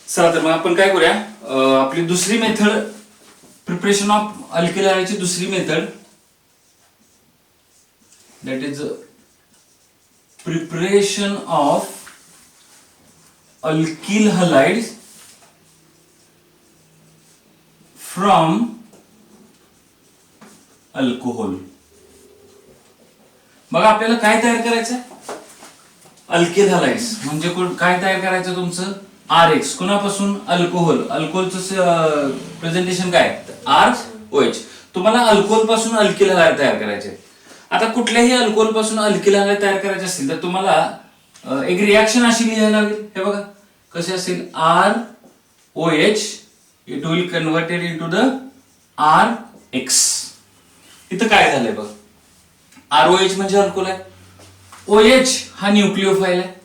चला तर मग आपण काय करूया, आपली दुसरी मेथड, प्रिपरेशन ऑफ अल्किल हॅलाइडची दुसरी method, that is preparation of alkyl halide from alcohol. बघा आपल्याला काय तयार करायचंय, अल्किल हॅलाइड्स म्हणजे काय तयार करायचं तुमचं, RX. कोणापासून, अल्कोहोल. अल्कोहोलचं प्रेझेंटेशन काय, ROH. तुम्हाला अल्कोहोल पासून अल्किल हॅलाइड तयार करायचे. आता कुठल्याही अल्कोहोल पासून अल्किल हॅलाइड तयार करायचे असतील तर तुम्हाला एक रिॲक्शन अशी लिहायला लागेल. हे बघा कशी असेल, ROH, it will converted into the RX. इथं काय झालंय बघ, ROH म्हणजे अल्कोहोल आहे, OH हा न्यूक्लिओफाइल आहे.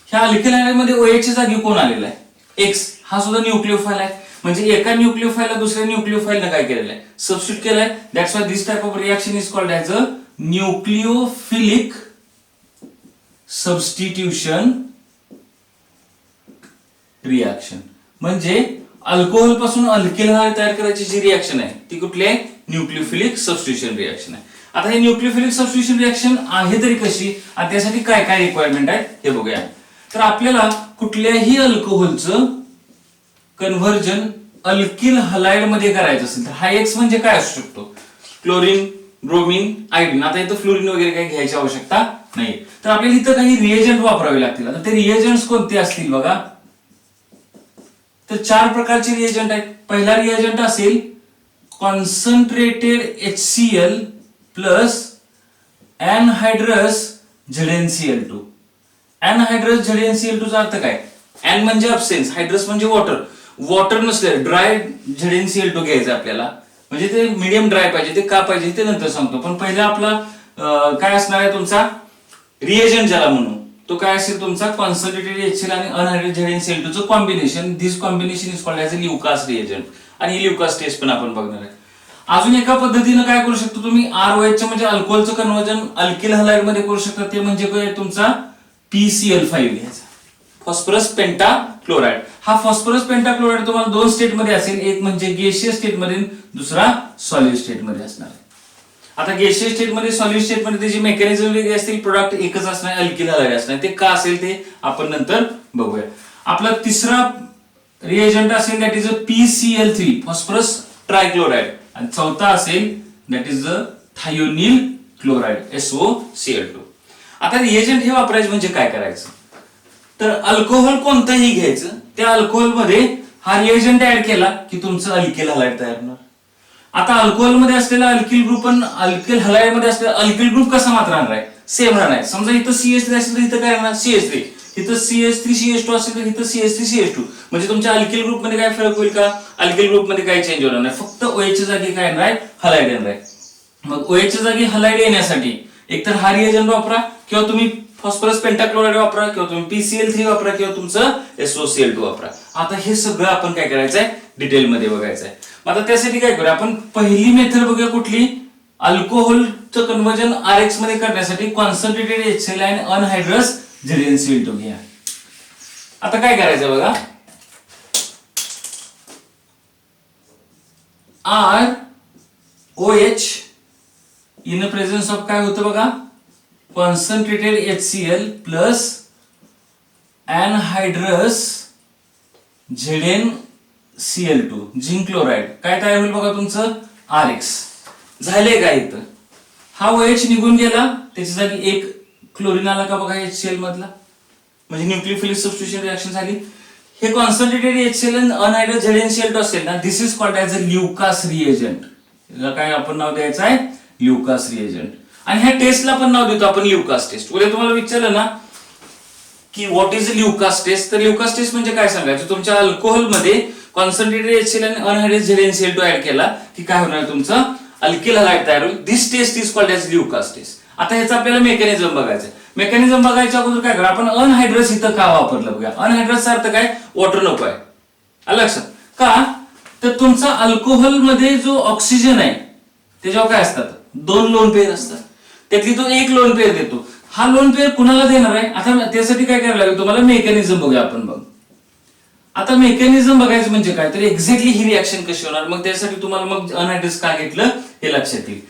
ह्या अल्किल हॅलाइड मध्ये OH च्या जागी कोण आलेला आहे, X हा सुद्धा न्यूक्लिओफाइल आहे. म्हणजे एका न्यूक्लिओफाइलला दुसऱ्या न्यूक्लिओफाइलने काय केलेलं आहे, सबस्टिट्यूट केलंय. That's why this type of reaction is called as a nucleophilic substitution reaction. म्हणजे अल्कोहोल पासून अल्किल हॅलाइड तयार करायची जी रिएक्शन आहे ती कुठली आहे, न्यूक्लिओफिलिक सबस्टिट्यूशन रिएक्शन आहे. आता हे न्यूक्लिओफिलिक सबस्टिट्यूशन रिएक्शन आहे तरी कशी आणि त्यासाठी काय काय रिक्वायरमेंट आहे हे बघूया. तर आपल्याला कुठल्याही अल्कोहोलचं कन्व्हर्जन अल्किल हॅलाइड मध्ये करायचं असेल तर हा X म्हणजे काय असू शकतो, क्लोरीन, ब्रोमीन, आयोडीन. आता इथं फ्लोरीन वगैरे काही घ्यायची आवश्यकता नाही. तर आपल्याला इथं काही रिएजंट वापरावे लागतील. आता ते रिएजंट्स कोणते असतील बघा, तर 4 प्रकारचे रिएजंट आहेत. पहिला रिएजंट असेल concentrated HCl plus anhydrous ZnCl2. Anhydrous ZnCl2 चा अर्थ काय, एन म्हणजे अब्सेन्स, हायड्रस म्हणजे वॉटर. वॉटर नसले ड्राय ZnCl2 घ्यायचं आपल्याला. म्हणजे ते मीडियम ड्राय पाहिजे. ते का पाहिजे ते नंतर सांगतो. पण पहिला आपला काय असणार आहे तुमचा रिएजंट ज्याला म्हणू, तो काय असेल तुमचा कॉन्सन्ट्रेटेड HCl आणि अनहायड्रस ZnCl2 चं combination. This combination is called as a Lucas reagent. आणि ही ल्युकास टेस्ट पण आपण बघणार आहे. अजून एका पद्धतीने काय करू शकतो तुम्ही, ROH म्हणजे अल्कोहोलचं कन्व्हर्जन अल्किल हॅलाइड मध्ये करू शकता. ते म्हणजे काय तुमचा PCl5 घ्यायचा, फॉस्फरस पेंटाक्लोराइड. हा फॉस्फरस पेंटाक्लोराइड तुम्हाला 2 स्टेट मध्ये असेल, एक म्हणजे गॅसियस स्टेट मध्ये, दुसरा सॉलिड स्टेट मध्ये असणार आहे. आता गॅसियस स्टेट मध्ये, सॉलिड स्टेट मध्ये त्याची मेकॅनिझम वेगळी असतील, प्रोडक्ट एकच असणार, अल्किल हॅलाइड असणार. ते का असेल ते आपण नंतर बघूया. आपला तिसरा रिएजंट असेल that is a PCl3, phosphorus trichloride. आणि चौथा असेल that is a thionyl chloride, SOCl2. आता रिएजंट हे वापरायचं म्हणजे काय करायचं, तर अल्कोहोल कोणतंही घ्यायचं, त्या अल्कोहोल मध्ये हा रिएजंट ऍड केला की तुमचं अल्किल हॅलाइड तयार होणार. आता अल्कोहोल मध्ये असलेला अल्किल ग्रुप पण अल्किल हॅलाइड मध्ये असलेला अल्किल ग्रुप कसा मात्र राहणार आहे, सेम राहणार आहे. समजा इथं CH3 असेल तर इथं काय राहणार, CH3. इथं CH3CH2 असेल तर इथं CH3CH2. म्हणजे तुमच्या अल्किल ग्रुप मध्ये काय फरक होईल का, अल्किल ग्रुप मध्ये काय चेंज होणार नाही. फक्त OH च्या जागी काय येणार आहे, हॅलाइड येणार आहे. मग OH च्या जागी हॅलाइड येण्यासाठी एकतर हा रिएजंट वापरा, किंवा तुम्ही फॉस्फरस पेंटाक्लोराइड वापरा, किंवा तुम्ही PCl3 वापरा, किंवा तुमचं SOCl2 वापरा. आता हे सगळं आपण काय करायचंय, डिटेल मध्ये बघायचंय. आता त्यासाठी काय करूया आपण, पहिली मेथड बघूया कुठली, अल्कोहोलचं कन्व्हर्जन RX मध्ये करण्यासाठी कॉन्सन्ट्रेटेड HCl आणि अनहायड्रस ZnCl2 घ्या. आता काय करायचं बघा, ROH इन प्रेझेन्स ऑफ काय होतं बघा, concentrated HCl plus anhydrous ZnCl2 zinc chloride. काय तयार होईल बघा तुमचं, RX. झाले काय, इथं हा OH निघून गेला, त्याच्या जागी एक क्लोरीन आला का बघा HCl मधला, म्हणजे न्यूक्लिओफिलिक सबस्टिट्यूशन रिएक्शन झाली. हे कॉन्सन्ट्रेटेड HCl आणि अनहायड्रस ZnCl2 असेल ना, this is called as a Lucas reagent. याला काय आपण नाव द्यायचं आहे, ल्युकास रिएजंट. आणि ह्या टेस्टला पण नाव देतो आपण ल्युकास टेस्ट. उद्या तुम्हाला विचारलं ना की व्हॉट इज ल्युकास टेस्ट, तर ल्युकास टेस्ट म्हणजे काय सांगायचं, तुमच्या अल्कोहोल मध्ये कॉन्सन्ट्रेटेड HCl आणि अनहायड्रस ZnCl2 ऍड केला की काय होणार, तुमचं अल्किल हॅलाइड तयार होईल. This test is called as Lucas test. आता ह्याचं आपल्याला मेकॅनिझम बघायचं. मेकॅनिझम बघायच्या अगोदर काय करा, आपण अनहायड्रस इथं का वापरलं बघा. अनहायड्रसचा अर्थ काय, वॉटर नको आहे. आलं लक्षात का, तर तुमचा अल्कोहोल मध्ये जो ऑक्सिजन आहे त्याच्यावर काय असतात, 2 लोन पेअर असतात. त्यातली तो एक लोन पेअर देतो. हा लोन पेअर कुणाला देणार आहे, आता त्यासाठी काय करायला लागेल तुम्हाला, मेकॅनिझम बघूया आपण. बघ आता मेकॅनिझम बघायचं म्हणजे काय तर एक्झॅक्टली ही रिॲक्शन कशी होणार, मग त्यासाठी तुम्हाला मग अनहायड्रस का घेतलं हे लक्षात येईल.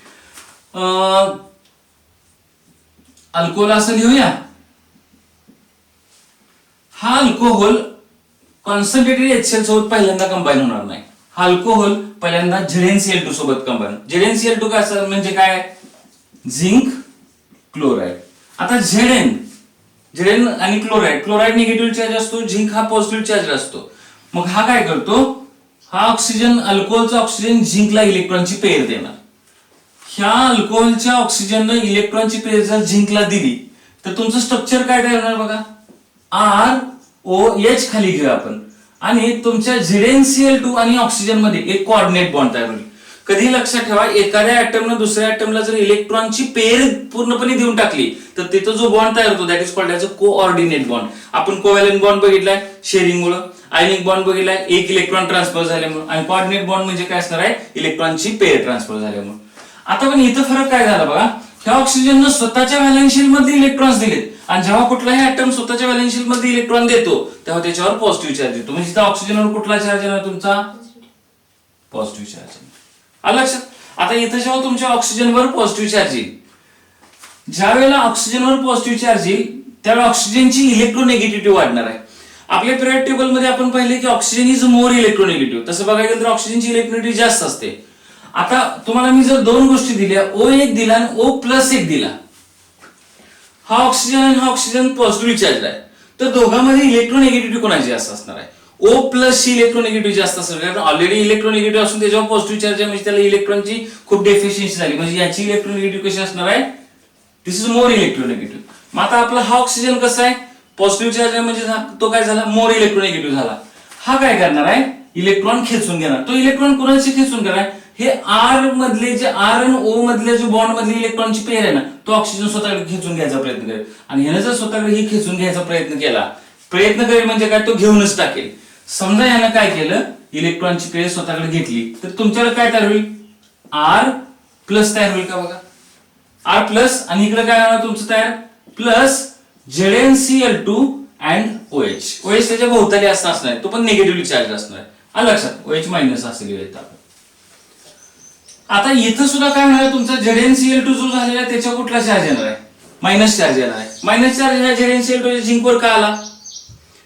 अल्कोहोल असं लिहूया. हा अल्कोहोल कॉन्सन्ट्रेटेड HCl सोबत पहिल्यांदा कंबाईन होणार नाही. हा अल्कोहोल पहिल्यांदा ZnCl2 सोबत कंबाईन. ZnCl2 काय असं म्हणजे काय, झिंक क्लोराईड. आता झेड आणि क्लोराईड निगेटिव्ह चार्ज असतो, झिंक हा पॉझिटिव्ह चार्ज असतो. मग हा काय करतो, हा ऑक्सिजन अल्कोहोलचा ऑक्सिजन झिंकला इलेक्ट्रॉनची पेयर देणार. ह्या अल्कोहोलच्या ऑक्सिजननं इलेक्ट्रॉनची पेयर जर झिंकला दिली तर तुमचं स्ट्रक्चर काय तयार होणार बघा, ROH खाली घेऊ आपण, आणि तुमच्या ZnCl2 आणि ऑक्सिजन मध्ये एक कोऑर्डिनेट बॉन्ड तयार होईल. कधी लक्षात ठेवा, एखाद्या ऍटमनं दुसऱ्या ऍटमला जर इलेक्ट्रॉनची पेयर पूर्णपणे देऊन टाकली तर तिथं जो बॉन्ड तयार होतो that is called as a coordinate bond. आपण कोव्हॅलेंट बॉन्ड बघितलाय शेअरिंग मुळे, आयनिक बॉन्ड बघितलाय एक इलेक्ट्रॉन ट्रान्सफर झाल्यामुळे, आणि कोऑर्डिनेट बॉन्ड म्हणजे काय असणार आहे, इलेक्ट्रॉनची पेयर ट्रान्सफर झाल्यामुळे. आता पण इथं फरक काय झाला बघा, ह्या ऑक्सिजननं स्वतःच्या व्हॅलेन्स शेल मध्ये इलेक्ट्रॉन्स दिलेत, आणि जेव्हा कुठलाही ऍटम स्वतःच्या व्हॅलेन्स शेल मध्ये इलेक्ट्रॉन देतो तेव्हा त्याच्यावर पॉझिटिव्ह चार्ज येतो. म्हणजे इथं ऑक्सिजनवर कुठला चार्ज येणार तुमचा, पॉझिटिव्ह चार्ज. आलं लक्षात. आता इथं जेव्हा तुमच्या ऑक्सिजनवर पॉझिटिव्ह चार्ज येईल, ज्या वेळेला ऑक्सिजनवर पॉझिटिव्ह चार्ज येईल त्यावेळेला ऑक्सिजनची इलेक्ट्रोनेगेटिव्हिटी वाढणार आहे. आपल्या पिरियड टेबल मध्ये आपण पाहिले की ऑक्सिजन इज मोर इलेक्ट्रोनेगेटिव्ह, तसं बघायला गेलं तर ऑक्सिजनची इलेक्ट्रोनेगेटिव्हिटी जास्त असते. आता तुम्हाला मी जर दोन गोष्टी दिल्या, O1 दिला आणि O+1 दिला, हा ऑक्सिजन आणि हा ऑक्सिजन पॉझिटिव्ह चार्ज आहे, तर दोघांमध्ये इलेक्ट्रोनेगेटिव्हिटी कोणाची जास्त असणार आहे, O+ ची इलेक्ट्रोनेगेटिव्हिटी जास्त असणार, कारण ऑलरेडी इलेक्ट्रोनेगेटिव्ह असून त्याच्यावर पॉझिटिव्ह चार्ज आहे, म्हणजे त्याला इलेक्ट्रॉनची खूप डेफिशियन्सी झाली, म्हणजे याची इलेक्ट्रोनेगेटिव्हिटी कशी असणार आहे, दिस इज मोर इलेक्ट्रोनेगेटिव्ह. मग आता आपला हा ऑक्सिजन कसा आहे, पॉझिटिव्ह चार्ज आहे, म्हणजे तो काय झाला, मोर इलेक्ट्रोनेगेटिव्ह झाला. हा काय करणार आहे, इलेक्ट्रॉन खेचून घेणार. तो इलेक्ट्रॉन कोणाची खेचून घेणार, हे R मधले जे R आणि O मधले जे बॉन्ड मधली इलेक्ट्रॉनची पेयर आहे ना, तो ऑक्सिजन स्वतःकडे खेचून घ्यायचा प्रयत्न करेल, आणि ह्यानं जर स्वतःकडे ही खेचून घ्यायचा प्रयत्न करेल म्हणजे काय, तो घेऊनच टाकेल. समजा यानं काय केलं, इलेक्ट्रॉनची पेयर स्वतःकडे घेतली तर तुमच्याकडे काय तयार होईल, R+ तयार होईल का बघा, R+, आणि इकडे काय होणार तुमचं तयार, प्लस ZnCl2 अँड OH त्याच्या भोवताली असणार आहे, तो पण निगेटिव्हली चार्ज असणार आहे. आलं लक्षात, OH- असेल येतात. आता इथं सुद्धा काय होणार, तुमचा ZnCl2 जो झालेला त्याच्या कुठला चार्ज येणार आहे, मायनस चार्ज येणार आहे. मायनस चार्ज ह्या ZnCl2 झिंकवर का आला,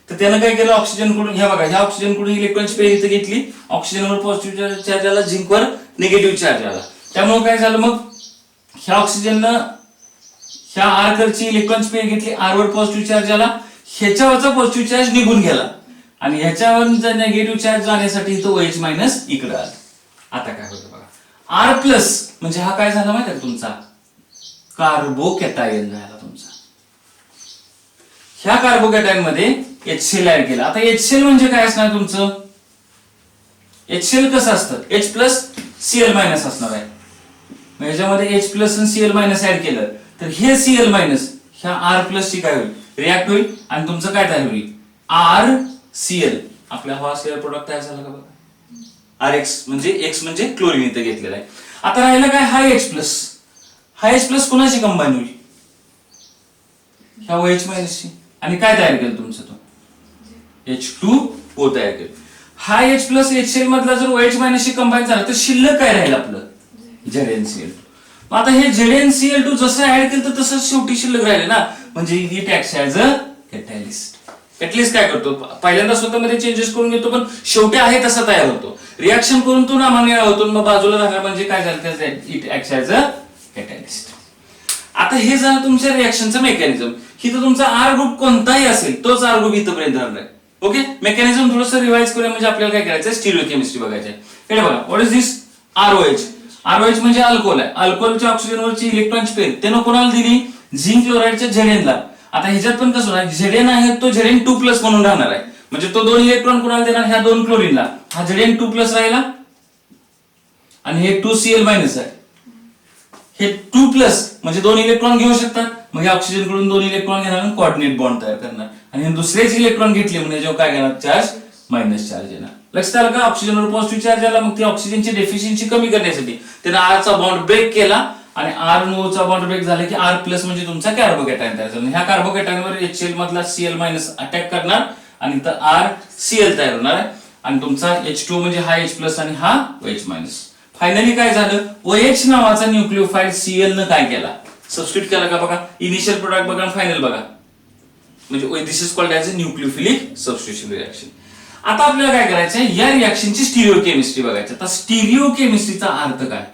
तर त्यानं काय केलं, ऑक्सिजन कडून, ह्या बघा ह्या ऑक्सिजन कडून इलेक्ट्रॉनची पेयर इथं घेतली, ऑक्सिजनवर पॉझिटिव्ह चार्ज आला, झिंकवर निगेटिव्ह चार्ज आला. त्यामुळे काय झालं, मग ह्या ऑक्सिजननं ह्या R कडची इलेक्ट्रॉनची पेयर घेतली, R वर पॉझिटिव्ह चार्ज आला, ह्याच्यावरचा पॉझिटिव्ह चार्ज निघून गेला, आणि ह्याच्यावर निगेटिव्ह चार्ज जाण्यासाठी इथं OH- इकडे आला. आता काय होतं बघा, R+ म्हणजे हा काय झाला माहिती आहे तुमचा, कार्बोकॅटायन झाला तुमचा. ह्या कार्बोकॅटायन मध्ये HCl ऍड केला. आता HCl म्हणजे काय असणार तुमचं, HCl कसं असतं, H+Cl- असणार आहे. ह्याच्यामध्ये H+ आणि Cl- ऍड केलं तर हे Cl- ह्या R+ ची काय होईल, रिॲक्ट होईल, आणि तुमचं काय तयार होईल, RCl. आपल्या हा असलेला प्रोडक्ट तयार झाला का बघा, RX म्हणजे X म्हणजे क्लोरीन इथं घेतलेला आहे. आता राहिला काय, हा H+, कोणाशी कंबाईन होईल, ह्या OH- आणि काय तयार केलं तुमचं, तो H2O तयार केलं. हा H+ HCl मधला जर OH- शी कंबाईन झाला तर शिल्लक काय राहील आपलं, ZnCl2. आता हे ZnCl2 जसं ऍड केलं तर तसं शेवटी शिल्लक राहिले ना, म्हणजे it acts as a catalyst. Catalyst काय करतो, पहिल्यांदा स्वतःमध्ये चेंजेस करून घेतो, पण शेवटी आहे तसा तयार होतो, रिॲक्शन करून तो नामांकित होतो, मग बाजूला राहणार, म्हणजे काय झालं, it acts as a catalyst. आता हे झालं तुमच्या रिॲक्शनचं मेकॅनिझम. इथं तुमचा R ग्रुप कोणताही असेल तोच R ग्रुप इथपर्यंत राहणार. ओके, मेकॅनिझम थोडंसं रिवाइज करूया, म्हणजे आपल्याला काय करायचं, स्टिरियोकेमिस्ट्री बघायची आहे. हे बघा, व्हॉट इज दिस, ROH म्हणजे अल्कोहोल आहे. अल्कोहोलच्या ऑक्सिजनवरची इलेक्ट्रॉनची पेयर त्यानं कोणाला दिली, झिंक क्लोराईडच्या Zn. आता ह्याच्यात पण कसं होणार, Zn आहे तो Zn2+ म्हणून राहणार आहे, म्हणजे तो दोन इलेक्ट्रॉन कोणाला देणार, ह्या दोन क्लोरीनला. हा Zn2+ राहिला, आणि हे 2Cl- आहे. हे 2+ म्हणजे दोन इलेक्ट्रॉन घेऊ शकतात, मग हे ऑक्सिजन कडून दोन इलेक्ट्रॉन घेणार आणि कोऑर्डिनेट बॉन्ड तयार करणार, आणि हे दुसरेच इलेक्ट्रॉन घेतले म्हणजे जेव्हा काय घेणार, चार्ज मायनस चार्ज येणार. लक्षात आलं का, ऑक्सिजनवर पॉझिटिव्ह चार्ज आला, मग ती ऑक्सिजनची डेफिशियन्सी कमी करण्यासाठी त्याने R चा बॉन्ड ब्रेक केला, आणि R चा बॉन्ड ब्रेक झाला की R+ म्हणजे तुमचा कार्बोकॅटायन तयार झाला. ह्या कार्बोकॅटायनवर HCl मधला Cl- अटॅक करणार, आणि इथं RCl तयार होणार आहे आणि तुमचा H2 म्हणजे हा H+ आणि हा OH-. फायनली काय झालं, OH नावाचा न्यूक्लिओफाइड Cl न काय केला, सबस्टिट्यूट केला का बघा. इनिशियल प्रोडक्ट बघा आणि फायनल बघा, म्हणजे this is called as a nucleophilic substitution reaction. आता आपल्याला काय करायचं आहे, या रिएक्शनची स्टिरिओकेमिस्ट्री बघायची. आता स्टिरिओकेमिस्ट्रीचा अर्थ काय,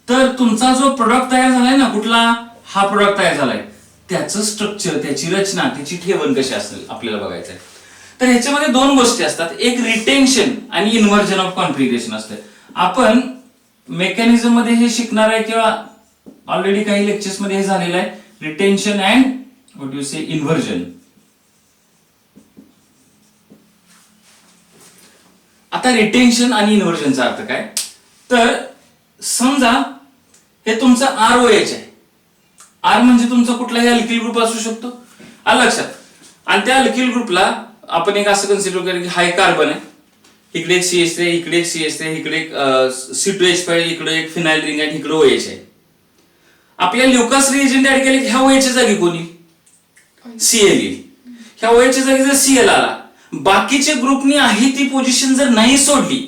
तर तुमचा जो प्रोडक्ट तयार झालाय ना, कुठला हा प्रोडक्ट तयार झालाय, त्याचं स्ट्रक्चर, त्याची रचना, त्याची ठेवण कशी असेल आपल्याला बघायचं आहे. तर ह्याच्यामध्ये दोन गोष्टी असतात, एक रिटेन्शन आणि इन्व्हर्जन ऑफ कॉन्फिगरेशन असतं. आपण मेकॅनिझम मध्ये हे शिकणार आहे किंवा ऑलरेडी काही लेक्चर्स मध्ये हे झालेलं आहे, retention and what you say inversion. आता रिटेन्शन आणि इन्व्हर्जनचा अर्थ काय, तर समजा हे तुमचा ROH आहे. R म्हणजे तुमचा कुठलाही अल्किल ग्रुप असू शकतो, आलं लक्षात. आणि त्या अल्किल ग्रुपला आपण एक असं कन्सिडर करू की हा एक कार्बन आहे, इकडे एक CH3, इकडे एक CH3, इकडे एक C2H5, इकडे एक फिनाइल रिंग आहे, इकडे OH आहे. आपल्या ल्युकास रिएजंट ऍड केले की ह्या OH च्या जागी कोणी Cl येईल. ह्या OH च्या जागी जर Cl आला, बाकीच्या ग्रुपनी आहे ती पोझिशन जर नाही सोडली,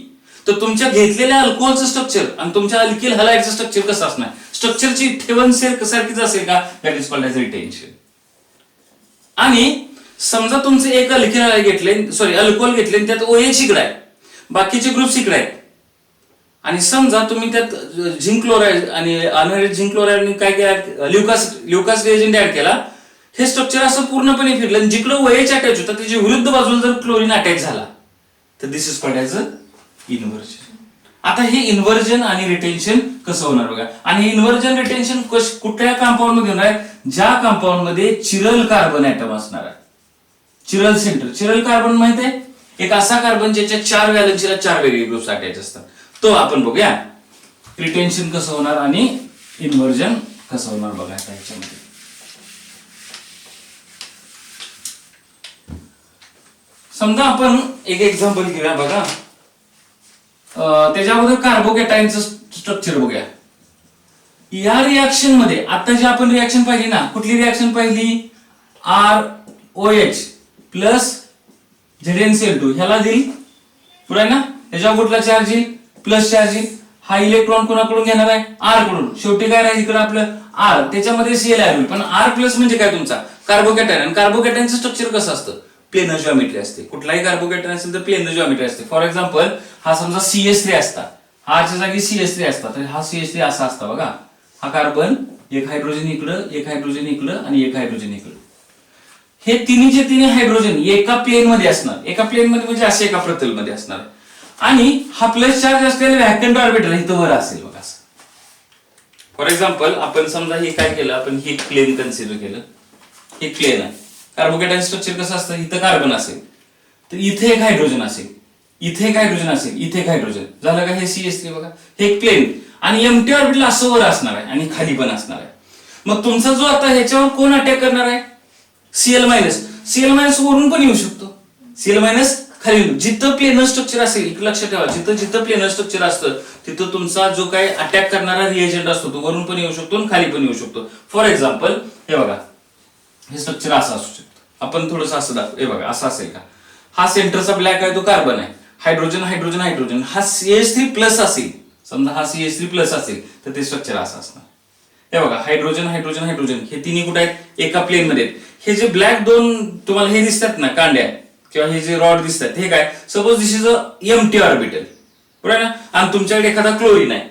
तर तुमच्या घेतलेल्या अल्कोहोलचं स्ट्रक्चर आणि तुमच्या अल्किल हलाइडचं स्ट्रक्चर कसं असणार, स्ट्रक्चरची ठेवण सारखीच असेल का, that is called as retention. आणि समजा तुमचे एक अल्किल घेतले, सॉरी अल्कोहोल घेतले, त्यात OH इकडे आहे, बाकीचे ग्रुप्स इकडे आहेत, आणि समजा तुम्ही त्यात झिंक क्लोराइड आणि अनहायड्रेट झिंक क्लोराइड काय केलं, ल्युकास रिएजंट ऍड केला, हे स्ट्रक्चर असं पूर्णपणे फिरलं, जिकडे OH अटॅच होता त्याच्या विरुद्ध बाजूला जर क्लोरीन अटॅच झाला, तर this is called as a inversion. आता हे इन्व्हर्जन आणि रिटेन्शन कसं होणार बघा. आणि इन्व्हर्जन रिटेन्शन कुठल्या कंपाऊंड मध्ये होणार आहे, ज्या कंपाऊंड मध्ये चिरल कार्बन ऍटम असणार आहे, चिरल सेंटर. चिरल कार्बन माहिती आहे, एक असा कार्बन ज्याच्या 4 व्हॅलन्सीला 4 वेगळे ग्रुप्स अटॅच असतात, तो आपण बघूया. रिटेन्शन कसं होणार आणि इन्व्हर्जन कसं होणार बघा त्याच्यामध्ये. समजा आपण एक एक्झाम्पल घेऊया बघा, त्याच्यामध्ये कार्बोकॅटायनचं स्ट्रक्चर बघूया. या रिएक्शन मध्ये आता जे आपण रिएक्शन पाहिली ना, कुठली रिएक्शन पाहिली, ROH प्लस ZnCl2 ह्याला देईल, बरोबर ना, ह्याच्यावर कुठला चार्ज येईल, प्लस चार्ज येईल. हा इलेक्ट्रॉन कोणाकडून घेणार आहे, R कडून. शेवटी काय राहील इकडे आपलं R, त्याच्यामध्ये Cl ऍड होईल. पण R प्लस म्हणजे काय, तुमचा कार्बोकॅटायन. आणि कार्बोकॅटायनचं स्ट्रक्चर कसं असतं, प्लेनर जॉमेट्री असते. कुठलाही कार्बोकॅटायन असेल तर प्लेनर जॉमेट्री असते. फॉर एक्झाम्पल हा समजा CH3 असता, हाच्या जागी CH3 असता, तर हा CH3 असा असता बघा. हा कार्बन, एक हायड्रोजन इकडं, एक हायड्रोजन इकडं आणि एक हायड्रोजन इकडं. हे तिन्हीचे तिन्ही हायड्रोजन एका प्लेन मध्ये असणार, एका प्लेन मध्ये म्हणजे असे एका प्रतल मध्ये असणार. आणि हा प्लस चार्ज असलेला व्हॅकंट ऑर्बिटल इथं वर असेल बघा. फॉर एक्झाम्पल आपण समजा हे काय केलं, आपण हे प्लेन कन्सिडर केलं, हे प्लेन आहे. कार्बोकॅटायन स्ट्रक्चर कसं असतं, इथं कार्बन असेल तर इथे एक हायड्रोजन असेल, इथे एक हायड्रोजन असेल, इथे एक हायड्रोजन झालं का. हे CH3 बघा, हे एक प्लेन आणि एम्प्टी ऑर्बिटल असं वर असणार आहे आणि खाली पण असणार आहे. मग तुमचा जो आता ह्याच्यावर कोण अटॅक करणार आहे, Cl मायनस वरून पण येऊ शकतो, Cl मायनस खाली. जिथं प्लेनर स्ट्रक्चर असेल, लक्षात ठेवा, जिथं प्लेनर स्ट्रक्चर असतं तिथं तुमचा जो काही अटॅक करणारा रिएजंट असतो तो वरून पण येऊ शकतो आणि खाली पण येऊ शकतो. फॉर एक्झाम्पल हे बघा, हे स्ट्रक्चर असं असू शकतं. आपण थोडस असं दाखवू, हे बघा असं असेल का, हा सेंटरचा ब्लॅक आहे तो कार्बन आहे, हायड्रोजन हायड्रोजन हायड्रोजन, हा CH3 प्लस असेल, समजा हा CH3 प्लस असेल तर ते स्ट्रक्चर असं असणार. हे बघा हायड्रोजन हायड्रोजन हायड्रोजन, हे तिन्ही कुठे आहेत, एका प्लेन मध्ये. हे जे ब्लॅक दोन तुम्हाला हे दिसतात ना कांड्या किंवा हे जे रॉड दिसतात, हे काय, suppose this is a empty orbital, बरोबर ना. आणि तुमच्याकडे एखादा क्लोरीन आहे,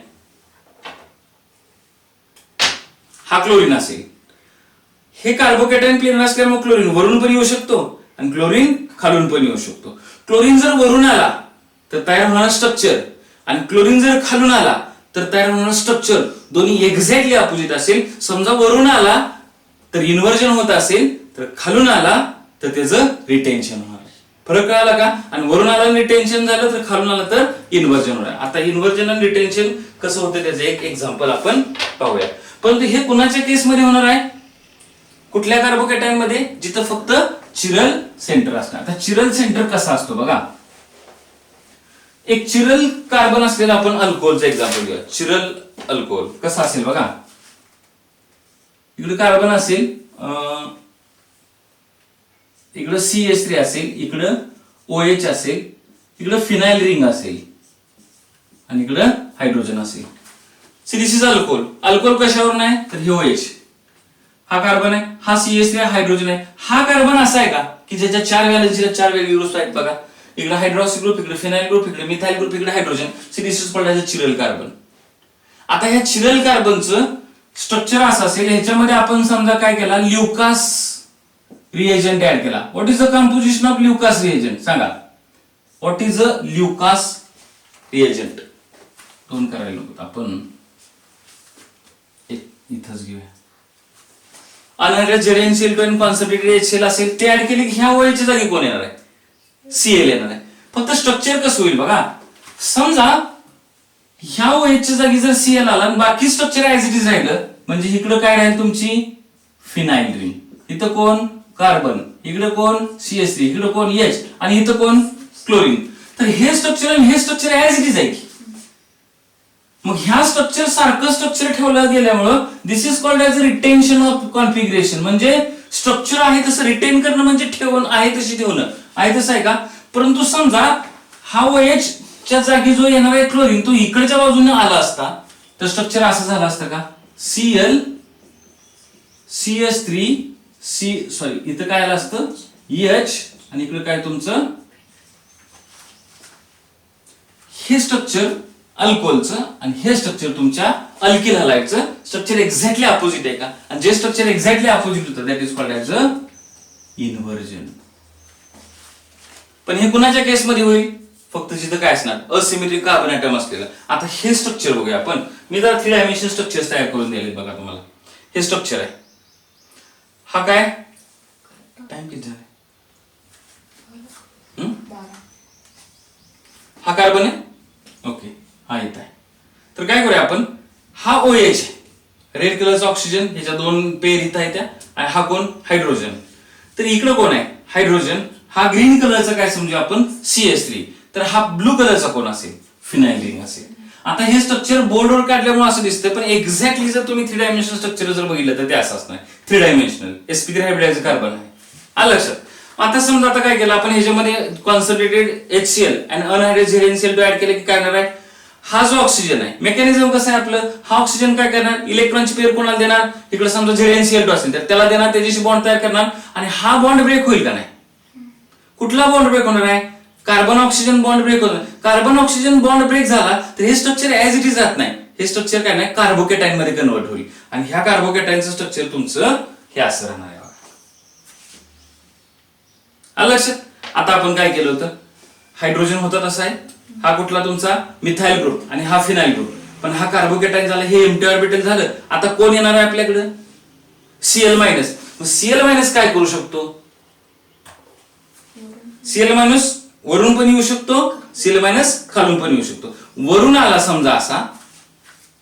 हा क्लोरीन असेल. हे कार्बोकॅटायन प्लेन असल्यामुळे क्लोरीन वरून पण येऊ शकतो आणि क्लोरीन खालून पण येऊ शकतो. क्लोरीन जर वरून आला तर तयार होणार स्ट्रक्चर, आणि क्लोरीन जर खालून आला तर तयार होणार स्ट्रक्चर दोन्ही एक्झॅक्टली अपोजिट असेल. समजा वरून आला तर इन्व्हर्जन होत असेल, तर खालून आला तर त्याचं रिटेन्शन होणार. फरक कळाला का. आणि वरून आला रिटेन्शन झालं तर खालून आलं तर इन्व्हर्जन होणार. आता इन्व्हर्जन आणि रिटेन्शन कसं होतं त्याचं एक एक्झाम्पल आपण पाहूया. परंतु हे कुणाच्या केसमध्ये होणार आहे, कुठल्या कार्बोकॅटायन मध्ये, जिथं फक्त चिरल सेंटर असणार. आता चिरल सेंटर कसा असतो बघा, एक चिरल कार्बन असलेला आपण अल्कोहोलचं एक्झाम्पल घेऊया. चिरल अल्कोहोल कसा असेल बघा, इकडे कार्बन असेल, इकडं CH3 असेल, इकडं OH असेल, इकडं फिनाइल रिंग असेल आणि इकडं हायड्रोजन असेल. C this is alcohol. Alcohol कशावर नाही तर हे OH, हा कार्बन आहे, हा CH3 हायड्रोजन आहे. हा कार्बन असा आहे का की ज्याच्या 4 व्हॅलेन्सीला 4 वेगवेगळे ग्रुप्स आहेत बघा. इकडे हायड्रॉक्सी ग्रुप, इकडे फिनाइल ग्रुप, इकडे मिथाइल ग्रुप, इकडे hydrogen. C this is called as a chiral carbon. आता ह्या चिरल कार्बनचं स्ट्रक्चर असं असेल, ह्याच्यामध्ये आपण समजा काय केला, ल्युकास रिएजंट ऍड केला. What is the composition of Lucas reagent सांगा. What is a Lucas reagent? दोन करायला नको आपण, इथंच घेऊया. अनहायड्रेट ZnCl2 आणि कॉन्सन्ट्रेटेड HCl असेल ते ऍड केले की ह्या OH जागी कोण येणार आहे? Cl येणार आहे. फक्त स्ट्रक्चर कसं होईल बघा. समजा ह्या OH जागी जर Cl आला आणि बाकी स्ट्रक्चर ऍज इट इज राहिलं, म्हणजे इकडं काय राहील तुमची फिनाइल रिंग, इथं कोण कार्बन, इकडे कोण CH3, इकडे कोण H आणि इथं कोण क्लोरीन. तर हे स्ट्रक्चर आणि हे स्ट्रक्चर ऍज इट इज आहे. मग ह्या स्ट्रक्चर सारखं स्ट्रक्चर ठेवलं गेल्यामुळं this is called as retention of configuration. म्हणजे स्ट्रक्चर आहे तसं रिटेन करणं म्हणजे ठेवणं, आहे तशी ठेवणं, आहे तसं आहे का. परंतु समजा हा OH च्या जागी जो येणार आहे क्लोरीन, तो इकडच्या बाजूने आला असता तर स्ट्रक्चर असं झालं असतं का, Cl CH3 इथं काय आलं असतं H आणि इकडे काय तुमचं हे स्ट्रक्चर अल्कोहोलचं आणि हे स्ट्रक्चर तुमच्या अल्किल हलाइडचं स्ट्रक्चर एक्झॅक्टली अपोजिट आहे का. आणि जे स्ट्रक्चर एक्झॅक्टली अपोजिट होतं that is called as a inversion. पण हे कुणाच्या केसमध्ये होईल, फक्त जिथं काय असणार असिमेट्रिक कार्बन ऍटम असलेलं. आता हे स्ट्रक्चर बघूया आपण. मी जरा 3 डायमेन्शन स्ट्रक्चर तयार करून दिले बघा तुम्हाला. हे स्ट्रक्चर आहे, हा काय टाइम किती झाला, हा कार्बन आहे, ओके, हा येत आहे. तर काय करूया आपण, हा OH आहे, रेड कलरचा ऑक्सिजन, ह्याच्या 2 पेर इथं आहे त्या, आणि हा कोण हायड्रोजन. तर इकडे कोण आहे हायड्रोजन, हा ग्रीन कलरचा काय समजू आपण CH3. तर हा ब्लू कलरचा कोण असेल फिनाइल रिंग असेल. आता हे स्ट्रक्चर बोर्डवर काढल्यामुळे असं दिसतं, पण एक्झॅक्टली जर तुम्ही 3 डायमेन्शनल स्ट्रक्चर जर बघितलं तर ते असं असणार. 3 डायमेन्शनल sp3 हायब्रिडायझ कार्बन आहे. आलं लक्षात. आता समजा आता काय केलं आपण, ह्याच्यामध्ये कॉन्सन्ट्रेटेड HCl आणि अनहायड्रेट ZnCl2 ऍड केले की काय करणार आहे, हा जो ऑक्सिजन आहे मेकॅनिझम कसं आहे आपलं, हा ऑक्सिजन काय करणार, इलेक्ट्रॉनची पेअर कोणाला देणार, इकडे समजा ZnCl2 असेल तर त्याला देणार, त्याच्याशी बॉन्ड तयार करणार आणि हा बॉन्ड ब्रेक होईल का नाही. कुठला बॉन्ड ब्रेक होणार आहे, कार्बन ऑक्सिजन बॉन्ड ब्रेक होणार. कार्बन ऑक्सिजन बॉन्ड ब्रेक झाला तर हे स्ट्रक्चर ऍज इट इज राहत नाही, हे स्ट्रक्चर काय नाही कार्बोकेटाईन मध्ये कन्वर्ट होईल आणि ह्या कार्बोकेटाईनचं स्ट्रक्चर तुमचं हे असं राहणार आहे. आलं लक्षात. आता आपण काय केलं होतं, हायड्रोजन होता तसा आहे, हा कुठला तुमचा मिथाइल ग्रुप आणि हा फिनाइल ग्रुप, पण हा कार्बोकेटाईन झाला, हे एम्प्टी ऑर्बिटल झालं. आता कोण येणार आहे आपल्याकडे Cl मायनस. Cl मायनस काय करू शकतो, Cl मायनस वरून पण येऊ शकतो, Cl मायनस खालून पण येऊ शकतो. वरून आला समजा असा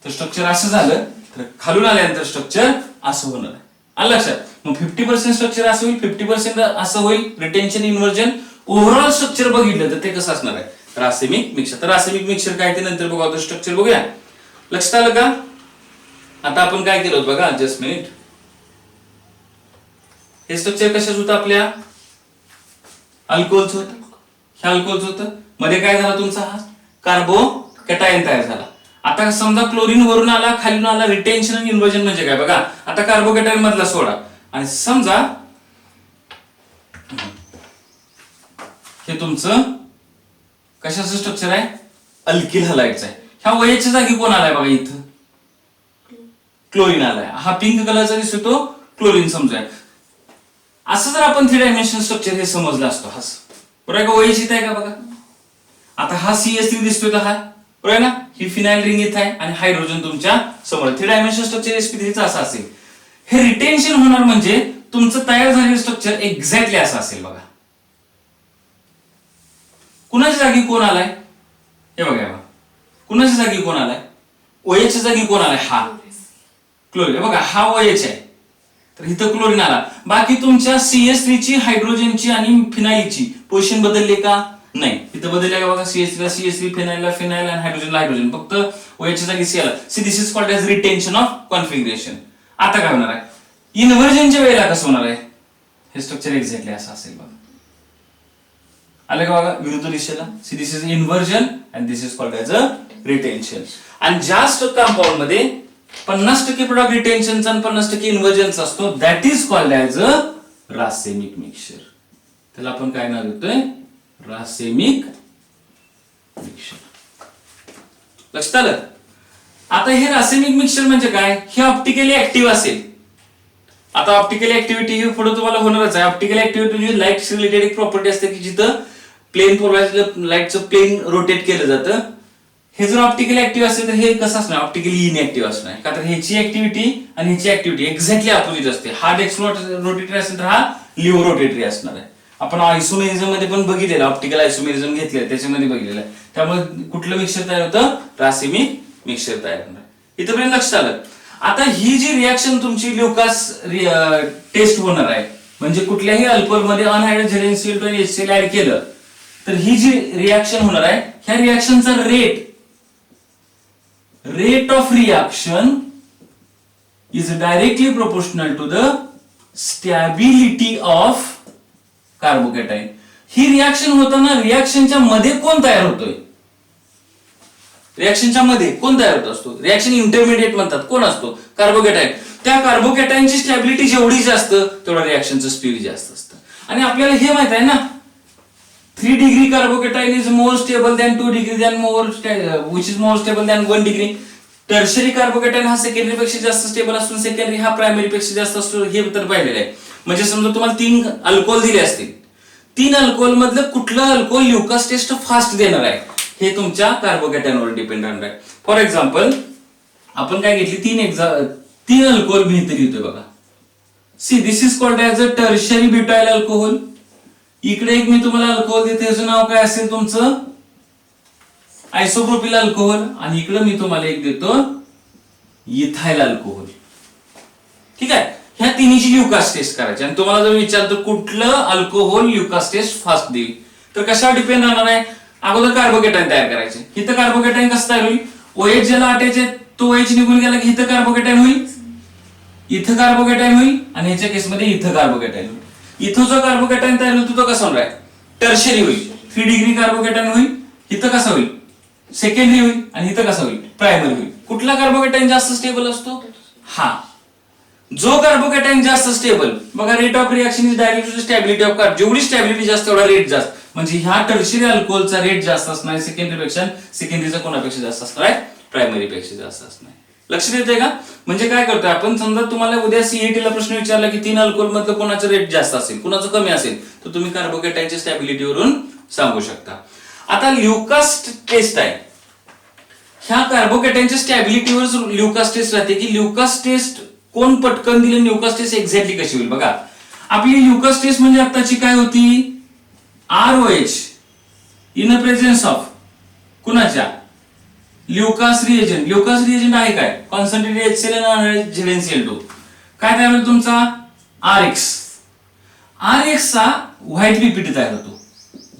तर स्ट्रक्चर असं झालं, तर खालून आल्यानंतर स्ट्रक्चर असं होणार आहे. आलं लक्षात. मग 50% स्ट्रक्चर असं होईल, 50% असं होईल, रिटेन्शन इन्व्हर्जन. ओव्हरऑल स्ट्रक्चर बघितलं तर ते कसं असणार आहे, रासायनिक मिक्सर. तर रासायनिक मिक्सर काय ते नंतर बघा, स्ट्रक्चर बघूया. लक्षात आलं का. आता आपण काय केलं बघा, जस्ट मिनिट. हे स्ट्रक्चर कशाच होतं आपल्या अल्कोहोलचं होतं, हे अल्कोहोलचं होतं. मध्ये काय झाला तुमचा हा कार्बोकेटाईन तयार झाला. आता समजा क्लोरीन वरून आला, खालून आला, रिटेन्शन आणि इन्व्हर्जन म्हणजे काय बघा. आता कार्बोकेटाईन मधला सोडा आणि समजा हे तुमचं कशाचं स्ट्रक्चर आहे, अल्किल हलाइडचं आहे. ह्या OH जागी कोण आलाय बघा, इथं क्लोरीन आलाय. हा पिंक कलरचा दिसतो तो क्लोरीन समजा. असं जर आपण 3 डायमेन्शनल स्ट्रक्चर हे समजलं असतो, हा बरोबर का, OH इथं आहे का बघा. आता हा CH3 दिसतोय तर हा बरोबर ना, ही फिनाइल रिंग इथं आहे आणि हायड्रोजन तुमच्या समोर. 3 डायमेन्शनल स्ट्रक्चर sp3 असं असेल. हे रिटेन्शन होणार म्हणजे तुमचं तयार झालेलं स्ट्रक्चर एक्झॅक्टली असं असेल बघा. कुणाच्या जागी कोण आलाय हे बघा, कुणाच्या जागी कोण आलाय, OH च्या जागी कोण आलाय, हा क्लोरीन. बघा हा OH आहे तर इथं क्लोरीन आला. बाकी तुमच्या CH3 ची, हायड्रोजनची आणि फिनाइलची पोझिशन बदलली का नाही, इथं बदलल्या का बघा. CH3 ला CH3, फिनाइलला फिनाइल आणि हायड्रोजनला हायड्रोजन. फक्त OH च्या जागी C आला. See this is called as retention of configuration. आता काय होणार आहे, इन्व्हर्जनच्या वेळेला कसं होणार आहे, हे स्ट्रक्चर एक्झॅक्टली असं असेल बघा. आलं का बघा विरुद्ध दिशेला. C this is inversion and this is called as a retention. आणि जास्त कंपाऊंड मध्ये 50% प्रोडक्ट रिटेन्शनचा आणि 50% इन्व्हर्जनचा असतो. That is called as a racemic mixture. त्याला आपण काय नाव देतोय? Racemic mixture. लक्षात आलं. आता हे रासेमिक मिक्सचर म्हणजे काय? हे ऑप्टिकली ऍक्टिव्ह असेल. आता ऑप्टिकल ऍक्टिव्हिटी ही पुढे तुम्हाला होणारच आहे. ऑप्टिकल ऍक्टिव्हिटी म्हणजे लाईट रिलेटेड एक प्रॉपर्टी असते की जिथं प्लेन पोलरायझर लाईटचं प्लेन रोटेट केलं जातं. हे जर ऑप्टिकल ऍक्टिव्ह असेल तर हे कसं असणार? ऑप्टिकली इनऍक्टिव्ह असणार. का तर ह्याची ऍक्टिव्हिटी आणि ह्याची ऍक्टिव्हिटी एक्झॅक्टली अपोजिट असते. हा डेस्क रोटेटरी असेल तर हा लिव्हो रोटेटरी असणार आहे. आपण आयसोमेरिझम मध्ये पण बघितलेलं, ऑप्टिकल आयसोमेरिझम घेतलेलं त्याच्यामध्ये बघितलेलं आहे. त्यामुळे कुठलं मिक्सचर तयार होतं? रासेमिक मिक्सचर तयार होणार. इथपर्यंत लक्षात आलं. आता ही जी रिॲक्शन तुमची ल्युकास टेस्ट होणार आहे म्हणजे कुठल्याही अल्कोहोल मध्ये अनहायड्रेटेड ZnCl2 आणि HCl ऍड केलं तर ही जी रिॲक्शन होणार आहे ह्या रिॲक्शनचा rate of reaction is directly proportional to the stability of carbocation. ही रिॲक्शन होताना रिॲक्शनच्या मध्ये कोण तयार होतोय? रिॲक्शनच्या मध्ये कोण तयार होत असतो? रिॲक्शन इंटरमिडिएट म्हणतात. कोण असतो? कार्बोकॅटायन. त्या कार्बोकॅटायनची स्टॅबिलिटी जेवढी जास्त तेवढा रिॲक्शनचं स्पीड जास्त असतं. आणि आपल्याला हे माहित आहे ना 3 degree carbocation is more stable than 2 degree than which is more stable than 1 degree. Tertiary carbocation हा सेकंडरी पेक्षा जास्त स्टेबल असतो, सेकंडरी हा प्रायमरी पेक्षा जास्त असतो. हे तर पाहिलेलं आहे. म्हणजे समजा तुम्हाला 3 अल्कोहोल दिले असतील, 3 अल्कोहोल मधलं कुठलं अल्कोहोल ल्युकास टेस्ट फास्ट देणार आहे हे तुमच्या कार्बोकॅटायनवर डिपेंड राहणार आहे. फॉर एक्झाम्पल आपण काय घेतली 3 अल्कोहोल घेतली घेतोय बघा. C this is called as a tertiary butyl alcohol. इकडे एक मी तुम्हाला अल्कोहोल देते, त्याचं नाव काय असेल तुमचं? Isopropyl alcohol. आणि इकडे मी तुम्हाला एक देतो इथाइल अल्कोहोल. ठीक आहे. ह्या तिन्हीची ल्युकास टेस्ट करायची. आणि तुम्हाला जर विचारतो कुठलं अल्कोहोल ल्युकास टेस्ट फास्ट देईल तर कशावर डिपेंड राहणार आहे? अगोदर कार्बोकॅटायन तयार करायचे. इथं कार्बोकॅटायन कसं तयार होईल? OH ज्याला अटॅच तो OH निघून गेला की इथं कार्बोकॅटायन होईल, इथं कार्बोकॅटायन होईल आणि ह्याच्या केसमध्ये इथं कार्बोकॅटायन होईल. इथं जो कार्बोकॅटायन तयार होईल तो कसा होणार आहे? टर्शरी होईल. 3 डिग्री कार्बोकॅटायन होईल. इथं कसा होईल? सेकंडरी होईल. आणि इथं कसा होईल? प्रायमरी होईल. कुठला कार्बोकॅटायन जास्त स्टेबल असतो? हा जो कार्बोकॅटायन जास्त स्टेबल. बघा rate of reaction is direct to stability of carb. जेवढी स्टॅबिलिटी जास्त तेवढा रेट जास्त. म्हणजे ह्या टर्शरी अल्कोहोलचा रेट जास्त असणार आहे सेकंडरी पेक्षा, सेकंडरीचा कोणापेक्षा जास्त असणार आहे? प्रायमरी पेक्षा जास्त असणार आहे. लक्षात येते का? म्हणजे काय करतोय आपण, समजा तुम्हाला उद्या सीईटी ला प्रश्न विचारला की 3 अल्कोहोल मधलं कोणाचं रेट जास्त असेल, कोणाचं कमी असेल, तर तुम्ही कार्बोकॅटायनच्या स्टॅबिलिटीवरून सांगू शकता. आता ल्युकास टेस्ट आहे. ह्या कार्बोकॅटायनच्या स्टॅबिलिटीवर ल्युकास टेस्ट राहते की ल्युकास टेस्ट कोण पटकन दिले, ल्युकास टेस्ट एक्झॅक्टली कशी होईल. बघा आपली ल्युकास टेस्ट म्हणजे आताची काय होती? ROH इन प्रेझेन्स ऑफ कुणाच्या? Lucas reagent. ल्युकास रिएजंट आहे काय? कॉन्सन्ट्रेटेड HCl आणि ZnCl2. काय तयार होतो तुमचा? RX. RX चा व्हाईट पीपीटी तयार होतो.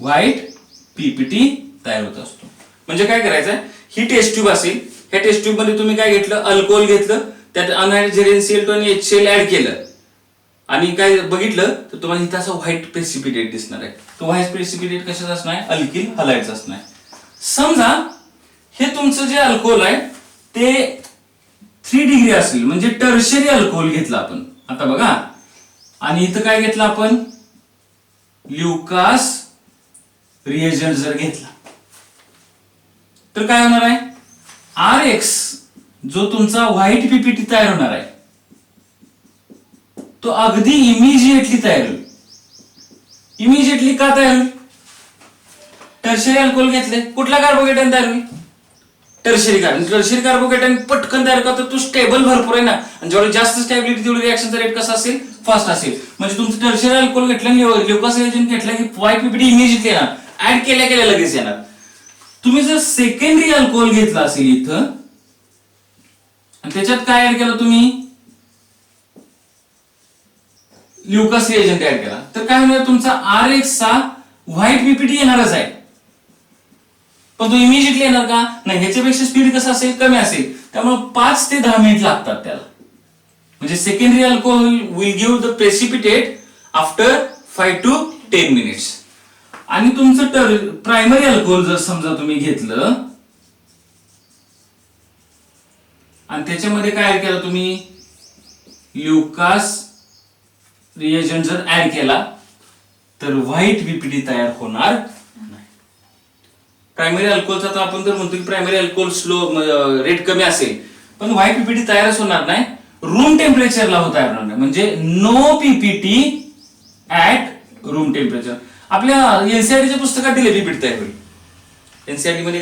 व्हाईट पीपीटी तयार होत असतो. म्हणजे काय करायचं? ही टेस्ट ट्यूब असेल. ह्या टेस्ट ट्यूब मध्ये तुम्ही काय घेतलं? अल्कोहोल घेतलं, त्यात अनहायड्रेटेड ZnCl2 आणि HCl ऍड केलं आणि काय बघितलं तर तुम्हाला इथं असं व्हाईट प्रेसिपिटेट दिसणार आहे. तो व्हाईट प्रेसिपिटेट कशाचा असणार आहे? अल्किल हलाइडचा असणार आहे. समजा हे तुमचं जे अल्कोहोल आहे ते 3 डिग्री असेल म्हणजे टर्शरी अल्कोहोल घेतला आपण. आता बघा आणि इथं काय घेतलं आपण? ल्युकास रिएजंट जर घेतला तर काय होणार आहे? RX जो तुमचा व्हाईट पीपीटी तयार होणार आहे तो अगदी इमिजिएटली तयार होईल. इमिजिएटली का तयार होईल? टर्शरी अल्कोहोल घेतले, कुठला कार्बोकॅटायन तयार होईल? Tertiary carbon. टर्शरी कार्बोकॅटायन पटकन तयार करतो, तो स्टेबल भरपूर आहे ना, आणि जेवढी जास्त स्टॅबिलिटी तेवढी रिॲक्शनचा रेट कसा असेल? फास्ट असेल. म्हणजे तुमचं टर्शरी अल्कोहोल घेतलं, ल्युकास रिएजंट घेतला की व्हाईट पीपीटी इमिजिएटली येणार, ऍड केल्या केल्या लगेच येणार. तुम्ही जर सेकंडरी अल्कोहोल घेतला असेल इथं आणि त्याच्यात काय ऍड केलं तुम्ही? ल्युकास रिएजंट ऍड केला तर काय होणार? तुमचा RX चा व्हाईट पीपीटी येणारच आहे पण तो इमिजिएटली येणार का? नाही. ह्याच्यापेक्षा स्पीड कसं असेल? कमी असेल. त्यामुळे 5 ते 10 मिनिट लागतात त्याला. म्हणजे secondary alcohol will give the precipitate after 5 to 10 minutes. आणि तुमचं प्रायमरी अल्कोहोल जर समजा तुम्ही घेतलं आणि त्याच्यामध्ये काय ऍड केलं तुम्ही, ल्युकास रिएजंट जर ऍड केला तर व्हाईट बीपीटी तयार होणार नाही. प्रायमरी अल्कोहोलचा तर आपण तर म्हणतो की प्रायमरी अल्कोहोल स्लो रेट कमी असेल पण व्हाईट पीपीटी तयारच होणार नाही, रूम टेम्परेचरला तयार होणार नाही. म्हणजे no PPT at room temperature. आपल्या एनसीआरटीच्या पुस्तकात दिले पीपीटी तयार होईल. एनसीआरटी मध्ये